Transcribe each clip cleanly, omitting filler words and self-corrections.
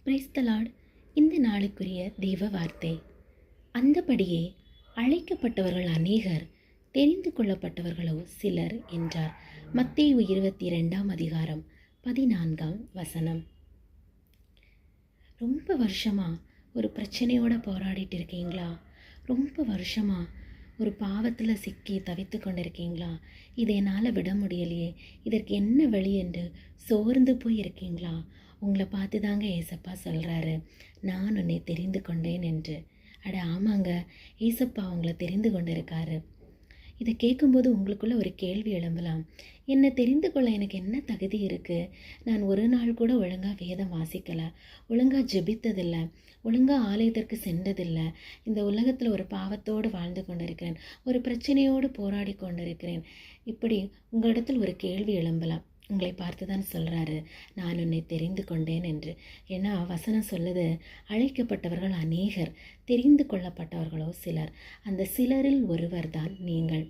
Praise the Lord. இந்த நாளுக்குரிய தெய்வ வார்த்தை. அந்தபடியே அழைக்கப்பட்டவர்கள் அநேகர், தெரிந்து கொள்ளப்பட்டவர்களோ சிலர் என்றார். மத்தேயு 22:14. ரொம்ப வருஷமாக ஒரு பிரச்சனையோடு போராடிட்டு இருக்கீங்களா? ரொம்ப வருஷமாக ஒரு பாவத்தில் சிக்கி தவித்து கொண்டிருக்கீங்களா? இதை என்னால் விட முடியலையே, இதற்கு என்ன வழி என்று சோர்ந்து போய் இருக்கீங்களா? உங்களை பார்த்து தாங்க ஏசப்பா சொல்கிறாரு, நான் உன்னை தெரிந்து கொண்டேன் என்று. அட ஆமாங்க, ஏசப்பா உங்களை தெரிந்து கொண்டிருக்காரு. இதை கேட்கும்போது உங்களுக்குள்ள ஒரு கேள்வி எழும்பலாம். என்னை தெரிந்து கொள்ள எனக்கு என்ன தகுதி இருக்குது? நான் ஒரு நாள் கூட ஒழுங்காக வேதம் வாசிக்கலை, ஒழுங்காக ஜெபித்ததில்லை, ஒழுங்காக ஆலயத்திற்கு சென்றதில்லை, இந்த உலகத்தில் ஒரு பாவத்தோடு வாழ்ந்து கொண்டிருக்கிறேன், ஒரு பிரச்சனையோடு போராடி கொண்டிருக்கிறேன். இப்படி உங்களிடத்தில் ஒரு கேள்வி எழும்பலாம். உங்களை பார்த்து தான் சொல்கிறாரு, நான் உன்னை தெரிந்து கொண்டேன் என்று. ஏன்னா வசனம் சொல்லுது, அழைக்கப்பட்டவர்கள் அநேகர், தெரிந்து கொள்ளப்பட்டவர்களோ சிலர். அந்த சிலரில் ஒருவர் தான் நீங்கள்.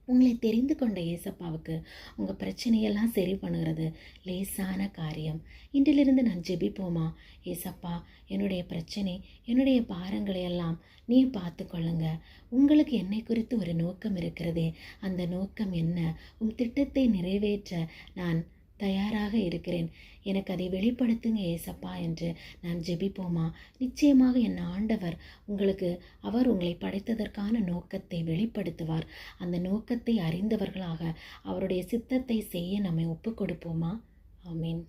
உங்களை தெரிந்து கொண்ட ஏசப்பாவுக்கு உங்கள் பிரச்சனையெல்லாம் சரி பண்ணுறது லேசான காரியம். இன்றிலிருந்து நான் ஜெபிப்போமா? ஏசப்பா, என்னுடைய பிரச்சனை, என்னுடைய பாரங்களையெல்லாம் நீ பார்த்து கொள்ளுங்க. உங்களுக்கு என்னை குறித்து ஒரு நோக்கம் இருக்கிறதே, அந்த நோக்கம் என்ன? உன் திட்டத்தை நிறைவேற்ற நான் தயாராக இருக்கிறேன், எனக்கு அதை வெளிப்படுத்துங்க ஏசப்பா என்று நான் ஜெபிப்போமா? நிச்சயமாக என் ஆண்டவர் அவர் உங்களை படைத்ததற்கான நோக்கத்தை வெளிப்படுத்துவார். அந்த நோக்கத்தை அறிந்தவர்களாக அவருடைய சித்தத்தை செய்ய நம்மை ஒப்பு கொடுப்போமா? ஆமீன்.